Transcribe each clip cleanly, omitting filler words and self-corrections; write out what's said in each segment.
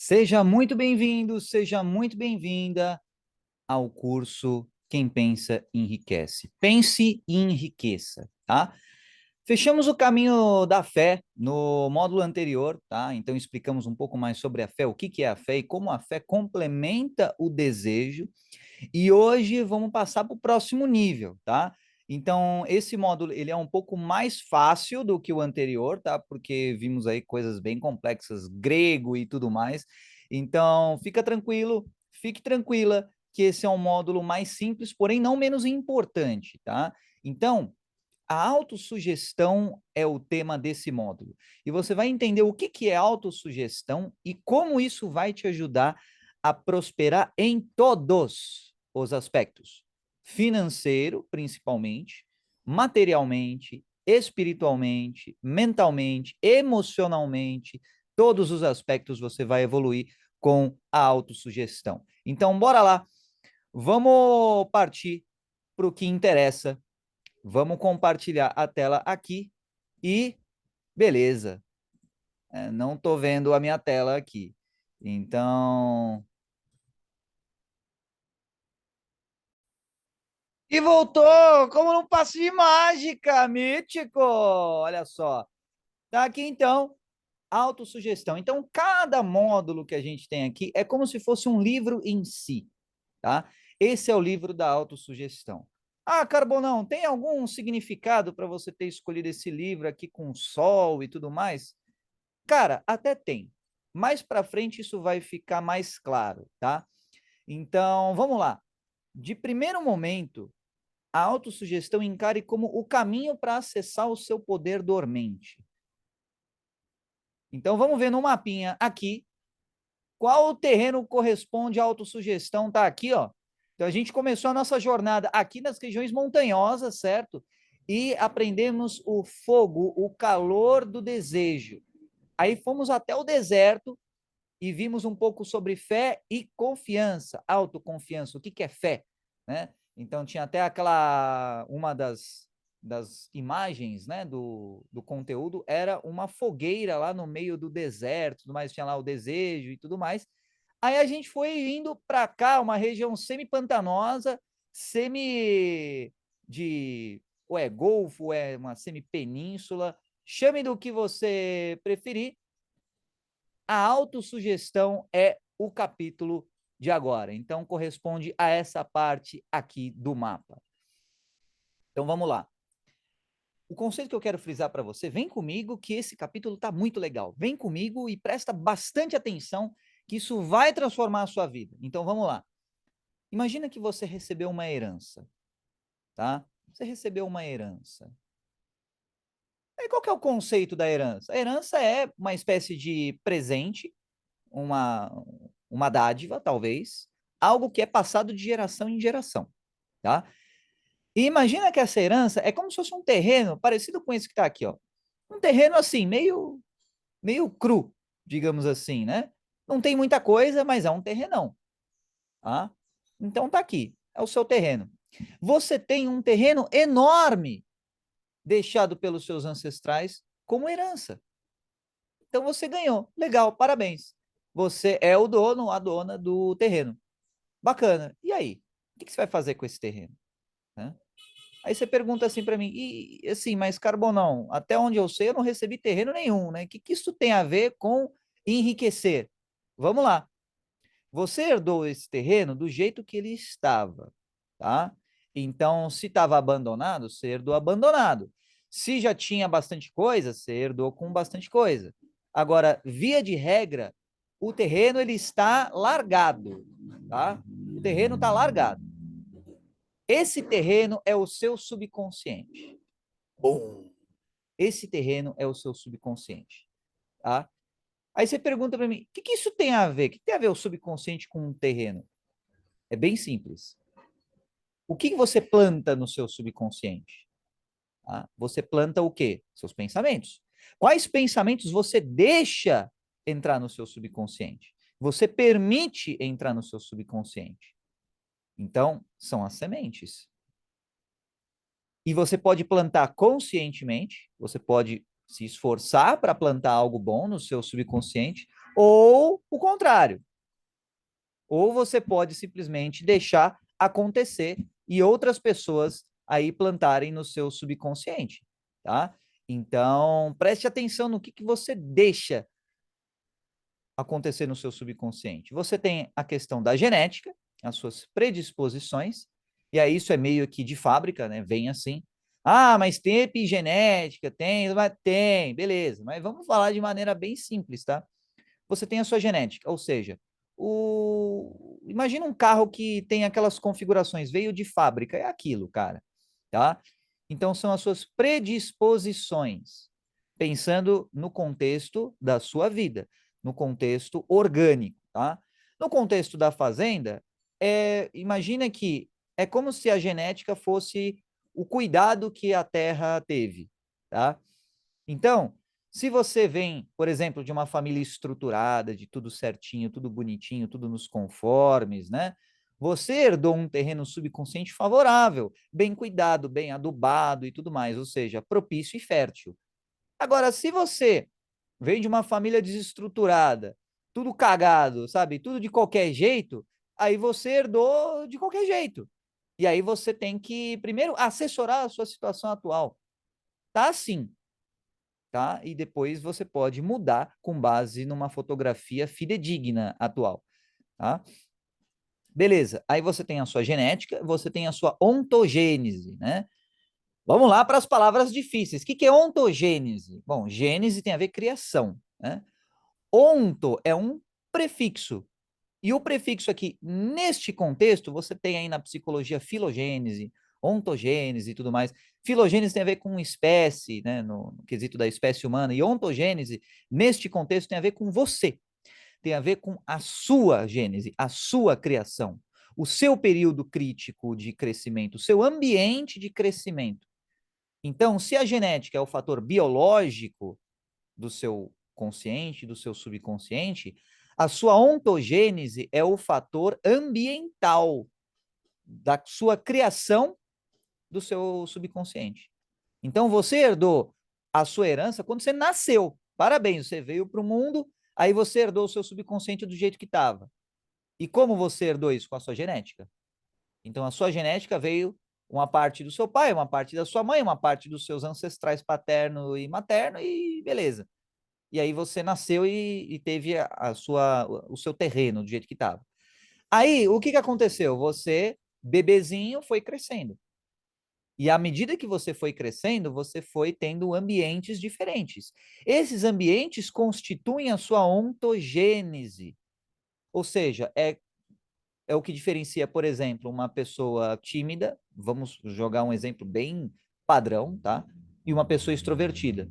Seja muito bem-vindo, seja muito bem-vinda ao curso Quem Pensa Enriquece. Pense e enriqueça, tá? Fechamos o caminho da fé no módulo anterior, tá? Então explicamos um pouco mais sobre a fé, o que que é a fé e como a fé complementa o desejo. E hoje vamos passar para o próximo nível, tá? Então, esse módulo, ele é um pouco mais fácil do que o anterior, tá? Porque vimos aí coisas bem complexas, grego e tudo mais. Então, fica tranquilo, fique tranquila, que esse é um módulo mais simples, porém não menos importante, tá? Então, a autossugestão é o tema desse módulo. E você vai entender o que que é autossugestão e como isso vai te ajudar a prosperar em todos os aspectos. Financeiro, principalmente, materialmente, espiritualmente, mentalmente, emocionalmente, todos os aspectos você vai evoluir com a autossugestão. Então, bora lá. Vamos partir para o que interessa. Vamos compartilhar a tela aqui e beleza. Não estou vendo a minha tela aqui. Então. E voltou! Como num passe de mágica, mítico! Olha só. Tá aqui então, autossugestão. Então, cada módulo que a gente tem aqui é como se fosse um livro em si, tá? Esse é o livro da autossugestão. Ah, Carbonão, tem algum significado para você ter escolhido esse livro aqui com sol e tudo mais? Cara, até tem. Mais para frente isso vai ficar mais claro, tá? Então, vamos lá. De primeiro momento, a autossugestão encare como o caminho para acessar o seu poder dormente. Então, vamos ver no mapinha aqui qual o terreno corresponde à autossugestão. Tá aqui, ó. Então, a gente começou a nossa jornada aqui nas regiões montanhosas, certo? E aprendemos o fogo, o calor do desejo. Aí fomos até o deserto e vimos um pouco sobre fé e confiança, autoconfiança. O que que é fé, né? Então tinha até aquela uma das imagens, né, do conteúdo era uma fogueira lá no meio do deserto, tudo mais, tinha lá o desejo e tudo mais. Aí a gente foi indo para cá, uma região semi-pantanosa, semi de ou é golfo, ou é uma semi-península, chame do que você preferir, a autossugestão é o capítulo de agora. Então, corresponde a essa parte aqui do mapa. Então, vamos lá. O conceito que eu quero frisar para você, vem comigo que esse capítulo está muito legal. Vem comigo e presta bastante atenção que isso vai transformar a sua vida. Então, vamos lá. Imagina que você recebeu uma herança, tá? Você recebeu uma herança. E qual que é o conceito da herança? A herança é uma espécie de presente, uma, uma dádiva, talvez, algo que é passado de geração em geração, tá? E imagina que essa herança é como se fosse um terreno parecido com esse que está aqui, ó. Um terreno assim, meio cru, digamos assim, né? Não tem muita coisa, mas é um terrenão, tá? Então tá aqui, é o seu terreno. Você tem um terreno enorme deixado pelos seus ancestrais como herança. Então você ganhou. Legal, parabéns. Você é o dono, a dona do terreno. Bacana. E aí? O que você vai fazer com esse terreno? Né? Aí você pergunta assim para mim, e assim, mas Carbonão, até onde eu sei, eu não recebi terreno nenhum, né? O que isso tem a ver com enriquecer? Vamos lá. Você herdou esse terreno do jeito que ele estava, tá? Então, se estava abandonado, você herdou abandonado. Se já tinha bastante coisa, você herdou com bastante coisa. Agora, via de regra, o terreno ele está largado, tá? O terreno está largado. Esse terreno é o seu subconsciente. Bom. Esse terreno é o seu subconsciente, tá? Aí você pergunta para mim, o que isso tem a ver? O que tem a ver o subconsciente com um terreno? É bem simples. O que você planta no seu subconsciente? Tá? Você planta o quê? Seus pensamentos. Quais pensamentos você deixa entrar no seu subconsciente? Você permite entrar no seu subconsciente. Então, são as sementes. E você pode plantar conscientemente, você pode se esforçar para plantar algo bom no seu subconsciente, Ou o contrário. Ou você pode simplesmente deixar acontecer e outras pessoas aí plantarem no seu subconsciente, tá? Então, preste atenção no que você deixa acontecer no seu subconsciente. Você tem a questão da genética, as suas predisposições, e aí isso é meio que de fábrica, né? Vem assim. Ah, mas tem epigenética, tem, beleza. Mas vamos falar de maneira bem simples, tá? Você tem a sua genética, ou seja, imagina um carro que tem aquelas configurações, veio de fábrica, é aquilo, cara, tá? Então são as suas predisposições, pensando no contexto da sua vida, no contexto orgânico, tá? No contexto da fazenda, imagina que é como se a genética fosse o cuidado que a terra teve, tá? Então, se você vem, por exemplo, de uma família estruturada, de tudo certinho, tudo bonitinho, tudo nos conformes, né? Você herdou um terreno subconsciente favorável, bem cuidado, bem adubado e tudo mais, ou seja, propício e fértil. Agora, se você vem de uma família desestruturada, tudo cagado, sabe? Tudo de qualquer jeito, aí você herdou de qualquer jeito. E aí você tem que, primeiro, assessorar a sua situação atual. Tá assim, tá? E depois você pode mudar com base numa fotografia fidedigna atual, tá? Beleza. Aí você tem a sua genética, você tem a sua ontogênese, né? Vamos lá para as palavras difíceis. O que é ontogênese? Bom, gênese tem a ver com criação, né? Onto é um prefixo. E o prefixo aqui, neste contexto, você tem aí na psicologia filogênese, ontogênese e tudo mais. Filogênese tem a ver com espécie, né, no quesito da espécie humana, e ontogênese, neste contexto, tem a ver com você, tem a ver com a sua gênese, a sua criação, o seu período crítico de crescimento, o seu ambiente de crescimento. Então, se a genética é o fator biológico do seu consciente, do seu subconsciente, a sua ontogênese é o fator ambiental da sua criação do seu subconsciente. Então você herdou a sua herança quando você nasceu. Parabéns, você veio para o mundo, aí você herdou o seu subconsciente do jeito que estava. E como você herdou isso? Com a sua genética. Então a sua genética veio uma parte do seu pai, uma parte da sua mãe, uma parte dos seus ancestrais paterno e materno, e beleza. E aí você nasceu e teve o seu terreno do jeito que estava. Aí, o que aconteceu? Você, bebezinho, foi crescendo. E à medida que você foi crescendo, você foi tendo ambientes diferentes. Esses ambientes constituem a sua ontogênese. Ou seja, é o que diferencia, por exemplo, uma pessoa tímida, vamos jogar um exemplo bem padrão, tá? E uma pessoa extrovertida.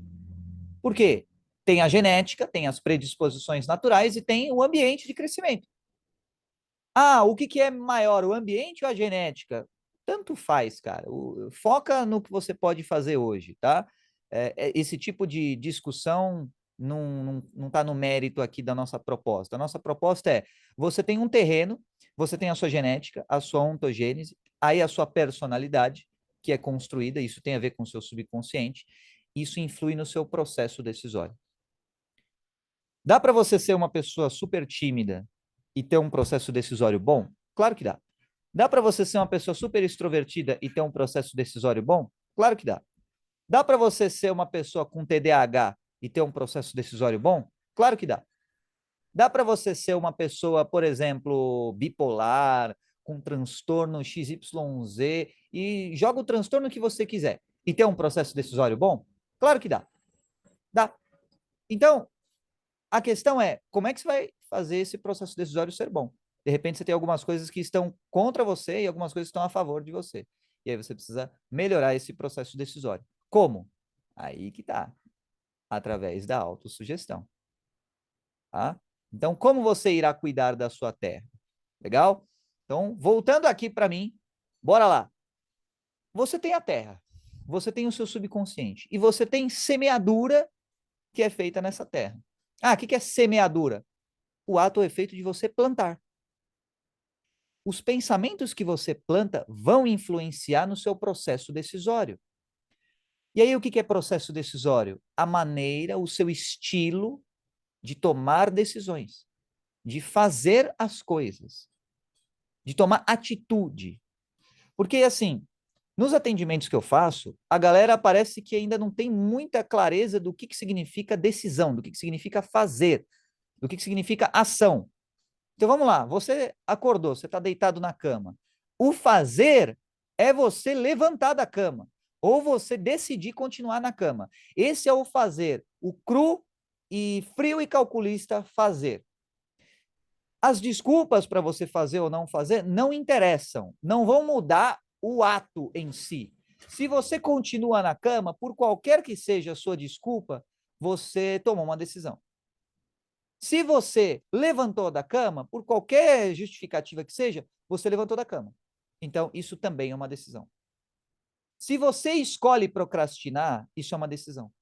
Por quê? Tem a genética, tem as predisposições naturais e tem o ambiente de crescimento. Ah, o que é maior, o ambiente ou a genética? Tanto faz, cara. Foca no que você pode fazer hoje, tá? Esse tipo de discussão não está no mérito aqui da nossa proposta. A nossa proposta é: você tem um terreno, você tem a sua genética, a sua ontogênese, aí a sua personalidade, que é construída, isso tem a ver com o seu subconsciente, isso influi no seu processo decisório. Dá para você ser uma pessoa super tímida e ter um processo decisório bom? Claro que dá. Dá para você ser uma pessoa super extrovertida e ter um processo decisório bom? Claro que dá. Dá para você ser uma pessoa com TDAH e ter um processo decisório bom? Claro que dá. Dá para você ser uma pessoa, por exemplo, bipolar, com transtorno XYZ e joga o transtorno que você quiser e ter um processo decisório bom? Claro que dá. Dá. Então, a questão é, como é que você vai fazer esse processo decisório ser bom? De repente você tem algumas coisas que estão contra você e algumas coisas que estão a favor de você. E aí você precisa melhorar esse processo decisório. Como? Aí que tá. Através da autossugestão, tá? Então, como você irá cuidar da sua terra? Legal? Então, voltando aqui para mim, bora lá. Você tem a terra, você tem o seu subconsciente e você tem semeadura que é feita nessa terra. Ah, o que é semeadura? O ato ou efeito de você plantar. Os pensamentos que você planta vão influenciar no seu processo decisório. E aí, o que é processo decisório? A maneira, o seu estilo de tomar decisões, de fazer as coisas, de tomar atitude. Porque, assim, nos atendimentos que eu faço, a galera parece que ainda não tem muita clareza do que significa decisão, do que significa fazer, do que significa ação. Então vamos lá, você acordou, você está deitado na cama. O fazer é você levantar da cama, ou você decidir continuar na cama. Esse é o fazer, o cru e frio e calculista fazer. As desculpas para você fazer ou não fazer não interessam, não vão mudar o ato em si. Se você continua na cama, por qualquer que seja a sua desculpa, você tomou uma decisão. Se você levantou da cama, por qualquer justificativa que seja, você levantou da cama. Então, isso também é uma decisão. Se você escolhe procrastinar, isso é uma decisão.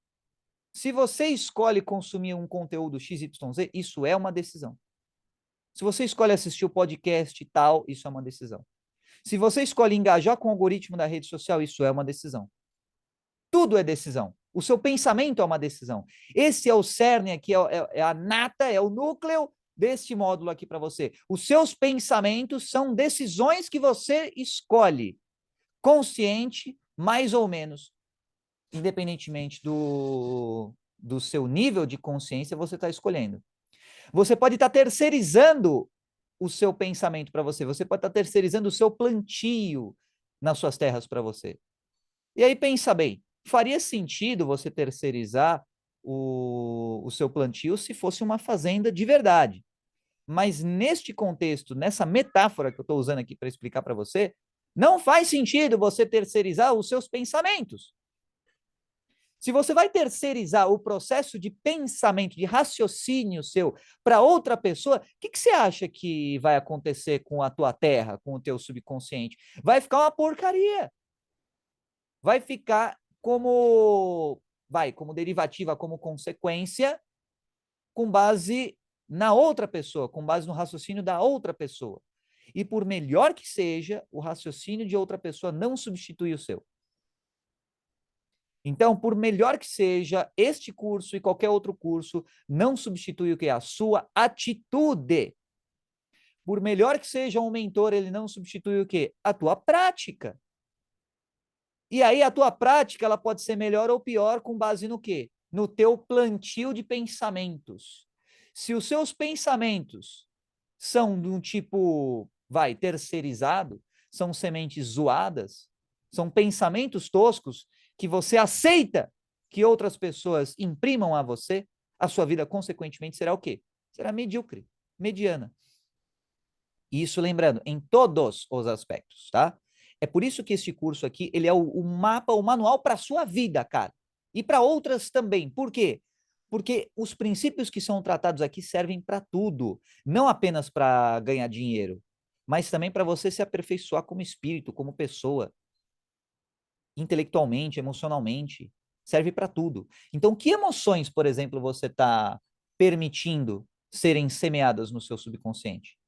Se você escolhe consumir um conteúdo XYZ, isso é uma decisão. Se você escolhe assistir o podcast e tal, isso é uma decisão. Se você escolhe engajar com o algoritmo da rede social, isso é uma decisão. Tudo é decisão. O seu pensamento é uma decisão. Esse é o cerne aqui, é a nata, é o núcleo deste módulo aqui para você. Os seus pensamentos são decisões que você escolhe, consciente, mais ou menos, independentemente do seu nível de consciência, você está escolhendo. Você pode estar terceirizando o seu pensamento para você, você pode estar terceirizando o seu plantio nas suas terras para você. E aí pensa bem, faria sentido você terceirizar o seu plantio se fosse uma fazenda de verdade. Mas neste contexto, nessa metáfora que eu estou usando aqui para explicar para você, não faz sentido você terceirizar os seus pensamentos. Se você vai terceirizar o processo de pensamento, de raciocínio seu para outra pessoa, o que você acha que vai acontecer com a tua terra, com o teu subconsciente? Vai ficar uma porcaria. Vai ficar como derivativa, como consequência, com base na outra pessoa, com base no raciocínio da outra pessoa. E por melhor que seja, o raciocínio de outra pessoa não substitui o seu. Então, por melhor que seja, este curso e qualquer outro curso não substitui o que é a sua atitude. Por melhor que seja um mentor, ele não substitui o quê? A tua prática. E aí a tua prática, ela pode ser melhor ou pior com base no quê? No teu plantio de pensamentos. Se os seus pensamentos são de um tipo, terceirizado, são sementes zoadas, são pensamentos toscos que você aceita que outras pessoas imprimam a você, a sua vida, consequentemente, será o quê? Será medíocre, mediana. Isso, lembrando, em todos os aspectos, tá? É por isso que este curso aqui, ele é o mapa, o manual para a sua vida, cara. E para outras também. Por quê? Porque os princípios que são tratados aqui servem para tudo. Não apenas para ganhar dinheiro, mas também para você se aperfeiçoar como espírito, como pessoa. Intelectualmente, emocionalmente. Serve para tudo. Então, que emoções, por exemplo, você está permitindo serem semeadas no seu subconsciente?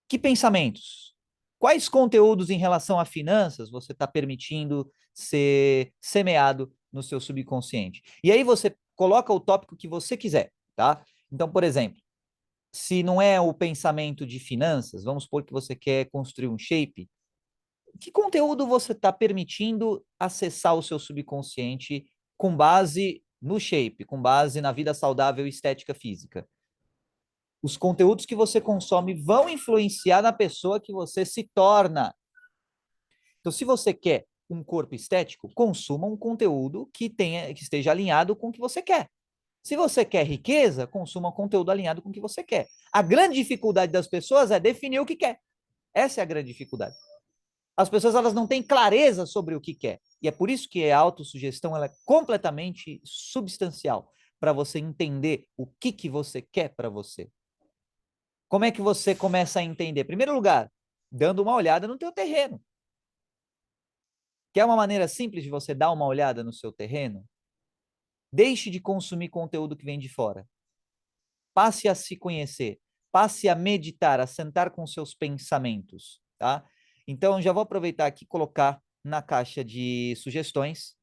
Que pensamentos? Quais conteúdos em relação a finanças você está permitindo ser semeado no seu subconsciente? E aí você coloca o tópico que você quiser, tá? Então, por exemplo, se não é o pensamento de finanças, vamos supor que você quer construir um shape, que conteúdo você está permitindo acessar o seu subconsciente com base no shape, com base na vida saudável e estética física? Os conteúdos que você consome vão influenciar na pessoa que você se torna. Então, se você quer um corpo estético, consuma um conteúdo que esteja alinhado com o que você quer. Se você quer riqueza, consuma um conteúdo alinhado com o que você quer. A grande dificuldade das pessoas é definir o que quer. Essa é a grande dificuldade. As pessoas, elas não têm clareza sobre o que quer. E é por isso que a autossugestão, ela é completamente substancial para você entender o que você quer para você. Como é que você começa a entender? Em primeiro lugar, dando uma olhada no teu terreno. Quer uma maneira simples de você dar uma olhada no seu terreno? Deixe de consumir conteúdo que vem de fora. Passe a se conhecer. Passe a meditar, a sentar com seus pensamentos, tá? Então, já vou aproveitar aqui e colocar na caixa de sugestões.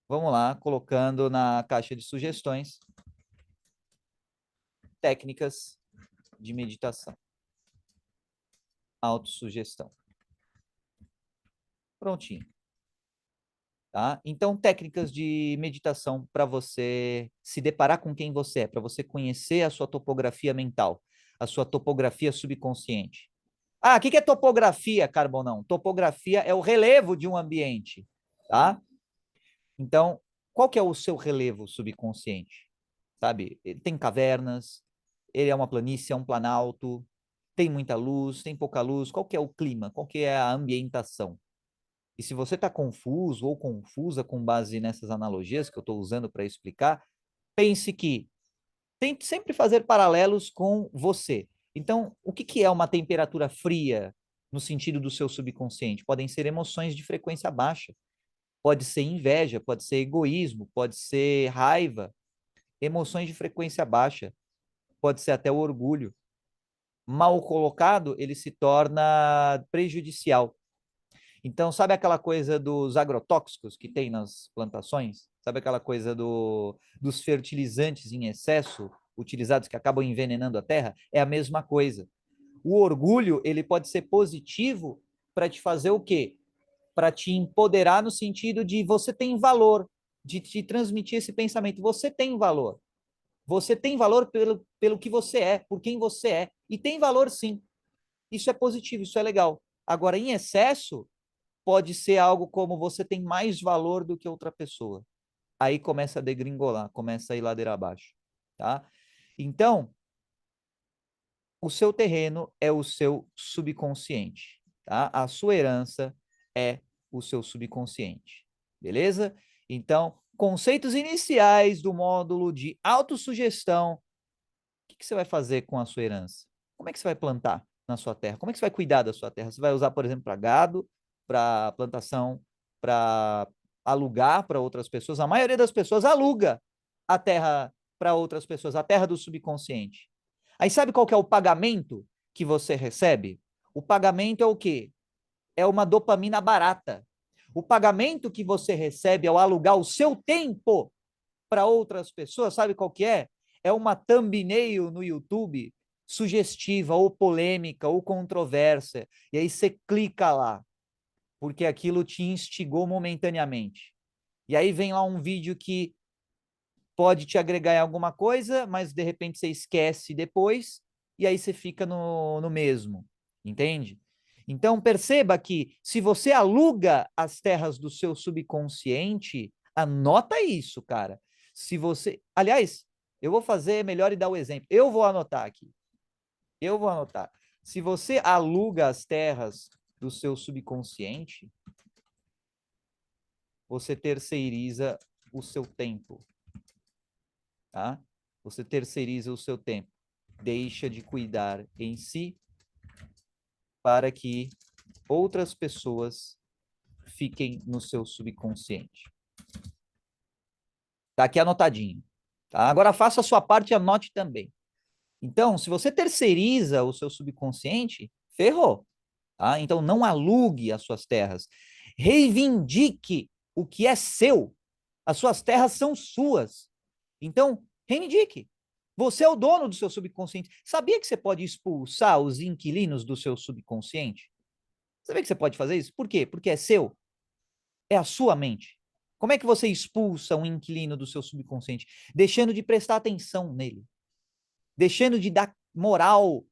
Vamos lá, colocando na caixa de sugestões técnicas de meditação. Autossugestão. Prontinho. Tá? Então, técnicas de meditação para você se deparar com quem você é, para você conhecer a sua topografia mental, a sua topografia subconsciente. Ah, o que é topografia, Carbonão? Topografia é o relevo de um ambiente, tá? Então, qual que é o seu relevo subconsciente? Sabe? Ele tem cavernas, ele é uma planície, é um planalto, tem muita luz, tem pouca luz, qual que é o clima? Qual que é a ambientação? E se você está confuso ou confusa com base nessas analogias que eu estou usando para explicar, pense que tente sempre fazer paralelos com você. Então, o que, que é uma temperatura fria no sentido do seu subconsciente? Podem ser emoções de frequência baixa, pode ser inveja, pode ser egoísmo, pode ser raiva, emoções de frequência baixa, pode ser até o orgulho. Mal colocado, ele se torna prejudicial. Então, sabe aquela coisa dos agrotóxicos que tem nas plantações? Sabe aquela coisa dos fertilizantes em excesso utilizados que acabam envenenando a terra? É a mesma coisa. O orgulho, ele pode ser positivo para te fazer o quê? Para te empoderar no sentido de você tem valor, de te transmitir esse pensamento. Você tem valor. Você tem valor pelo que você é, por quem você é. E tem valor sim. Isso é positivo, isso é legal. Agora, em excesso, pode ser algo como você tem mais valor do que outra pessoa. Aí começa a degringolar, começa a ir ladeira abaixo, tá? Então, o seu terreno é o seu subconsciente, tá? A sua herança é o seu subconsciente, beleza? Então, conceitos iniciais do módulo de autossugestão. O que você vai fazer com a sua herança? Como é que você vai plantar na sua terra? Como é que você vai cuidar da sua terra? Você vai usar, por exemplo, para gado, para plantação, para alugar para outras pessoas? A maioria das pessoas aluga a terra para outras pessoas, a terra do subconsciente. Aí sabe qual que é o pagamento que você recebe? O pagamento é o quê? É uma dopamina barata. O pagamento que você recebe ao alugar o seu tempo para outras pessoas, sabe qual que é? É uma thumbnail no YouTube sugestiva ou polêmica ou controversa. E aí você clica lá, porque aquilo te instigou momentaneamente. E aí vem lá um vídeo que pode te agregar em alguma coisa, mas de repente você esquece depois, e aí você fica no mesmo, entende? Então perceba que se você aluga as terras do seu subconsciente, anota isso, cara. Se você, aliás, eu vou fazer melhor e dar o exemplo. Eu vou anotar aqui. Eu vou anotar. Se você aluga as terras do seu subconsciente, você terceiriza o seu tempo, tá? Você terceiriza o seu tempo. Deixa de cuidar em si para que outras pessoas fiquem no seu subconsciente. Tá aqui anotadinho. Tá? Agora faça a sua parte e anote também. Então, se você terceiriza o seu subconsciente, ferrou. Tá? Então, não alugue as suas terras. Reivindique o que é seu. As suas terras são suas. Então, reivindique. Você é o dono do seu subconsciente. Sabia que você pode expulsar os inquilinos do seu subconsciente? Sabia que você pode fazer isso? Por quê? Porque é seu. É a sua mente. Como é que você expulsa um inquilino do seu subconsciente? Deixando de prestar atenção nele. Deixando de dar moral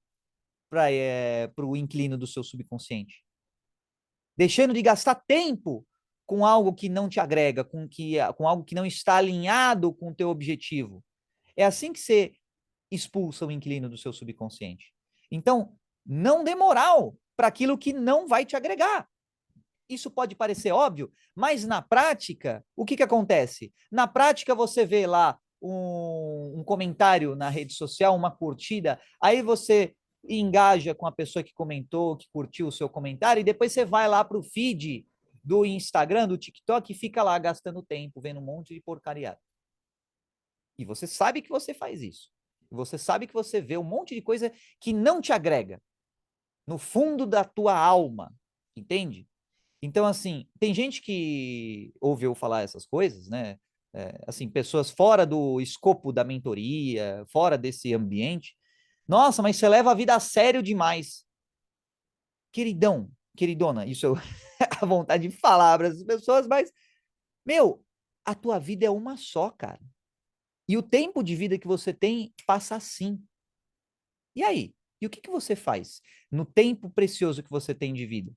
para o inquilino do seu subconsciente. Deixando de gastar tempo com algo que não te agrega, com algo que não está alinhado com o teu objetivo. É assim que você expulsa o inquilino do seu subconsciente. Então, não dê moral para aquilo que não vai te agregar. Isso pode parecer óbvio, mas na prática, o que acontece? Na prática, você vê lá um comentário na rede social, uma curtida, aí você engaja com a pessoa que comentou, que curtiu o seu comentário, e depois você vai lá para o feed do Instagram, do TikTok, e fica lá gastando tempo, vendo um monte de porcaria. E você sabe que você faz isso. Você sabe que você vê um monte de coisa que não te agrega no fundo da tua alma, entende? Então, assim, tem gente que ouve eu falar essas coisas, né? assim, pessoas fora do escopo da mentoria, fora desse ambiente. Nossa, mas você leva a vida a sério demais. Queridão, queridona, isso eu a vontade de falar para as pessoas, mas, meu, a tua vida é uma só, cara. E o tempo de vida que você tem passa assim. E aí? E o que que você faz no tempo precioso que você tem de vida?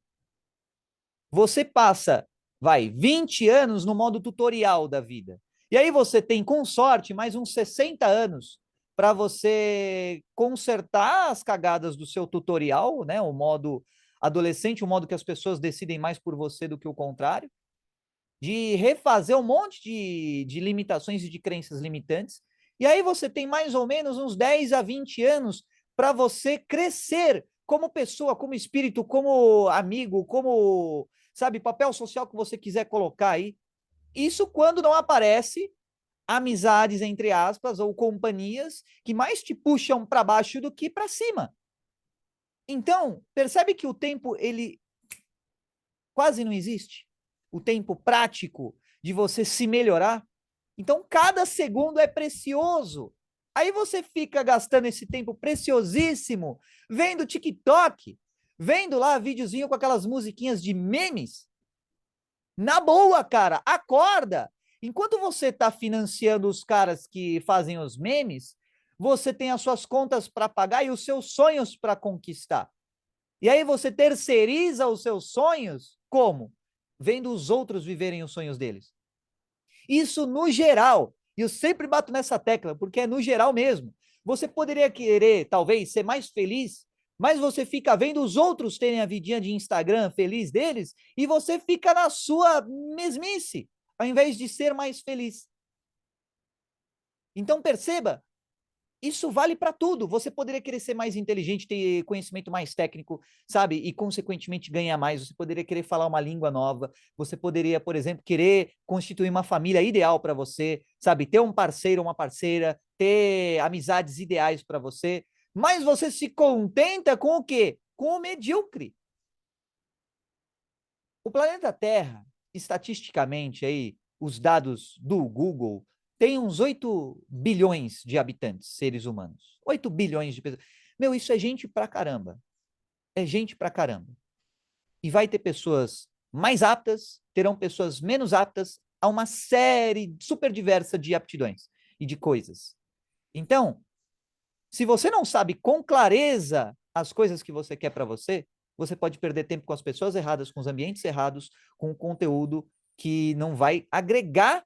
Você passa, 20 anos no modo tutorial da vida. E aí você tem, com sorte, mais uns 60 anos para você consertar as cagadas do seu tutorial, né? O modo adolescente, o modo que as pessoas decidem mais por você do que o contrário, de refazer um monte de limitações e de crenças limitantes. E aí você tem mais ou menos uns 10 a 20 anos para você crescer como pessoa, como espírito, como amigo, como, sabe, papel social que você quiser colocar aí. Isso quando não aparece amizades, entre aspas, ou companhias que mais te puxam para baixo do que para cima. Então, percebe que o tempo, ele quase não existe. O tempo prático de você se melhorar. Então, cada segundo é precioso. Aí você fica gastando esse tempo preciosíssimo vendo TikTok, vendo lá videozinho com aquelas musiquinhas de memes. Na boa, cara, acorda. Enquanto você está financiando os caras que fazem os memes, você tem as suas contas para pagar e os seus sonhos para conquistar. E aí você terceiriza os seus sonhos como? Vendo os outros viverem os sonhos deles. Isso no geral. E eu sempre bato nessa tecla, porque é no geral mesmo. Você poderia querer, talvez, ser mais feliz, mas você fica vendo os outros terem a vidinha de Instagram feliz deles e você fica na sua mesmice, ao invés de ser mais feliz. Então perceba, isso vale para tudo. Você poderia querer ser mais inteligente, ter conhecimento mais técnico, sabe? E, consequentemente, ganhar mais. Você poderia querer falar uma língua nova. Você poderia, por exemplo, querer constituir uma família ideal para você, sabe? Ter um parceiro, uma parceira, ter amizades ideais para você. Mas você se contenta com o quê? Com o medíocre. O planeta Terra, estatisticamente, aí, os dados do Google, tem uns 8 bilhões de habitantes, seres humanos. 8 bilhões de pessoas. Meu, isso é gente pra caramba. É gente pra caramba. E vai ter pessoas mais aptas, terão pessoas menos aptas a uma série super diversa de aptidões e de coisas. Então, se você não sabe com clareza as coisas que você quer para você, você pode perder tempo com as pessoas erradas, com os ambientes errados, com o conteúdo que não vai agregar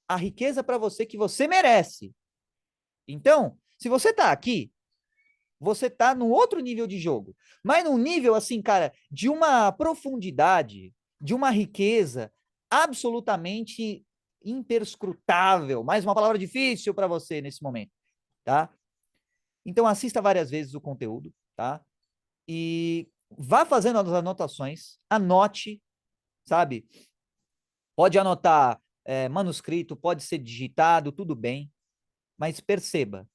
a riqueza para você que você merece. Então, se você está aqui, você está num outro nível de jogo, mas num nível assim, cara, de uma profundidade, de uma riqueza absolutamente imperscrutável. Mais uma palavra difícil para você nesse momento, tá? Então assista várias vezes o conteúdo, tá? E vá fazendo as anotações, anote, sabe? Pode anotar manuscrito, pode ser digitado, tudo bem, mas perceba,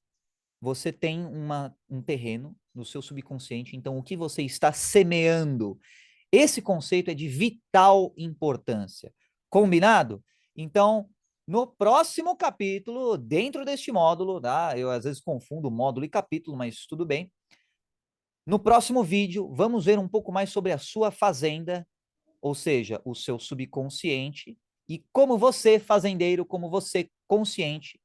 você tem um terreno no seu subconsciente, então o que você está semeando, esse conceito é de vital importância. Combinado? Então, no próximo capítulo, dentro deste módulo, tá? Eu às vezes confundo módulo e capítulo, mas tudo bem. No próximo vídeo, vamos ver um pouco mais sobre a sua fazenda, ou seja, o seu subconsciente, e como você, fazendeiro, como você, consciente,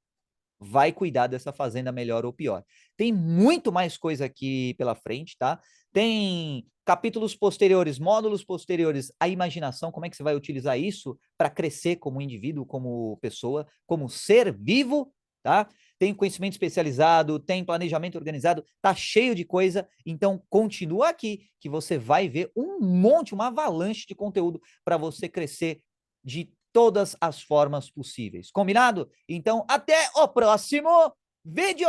vai cuidar dessa fazenda melhor ou pior. Tem muito mais coisa aqui pela frente, tá? Tem capítulos posteriores, módulos posteriores, a imaginação, como é que você vai utilizar isso para crescer como indivíduo, como pessoa, como ser vivo, tá? Tem conhecimento especializado, tem planejamento organizado, tá cheio de coisa, então continua aqui que você vai ver um monte, uma avalanche de conteúdo para você crescer de todas as formas possíveis. Combinado? Então, até o próximo vídeo!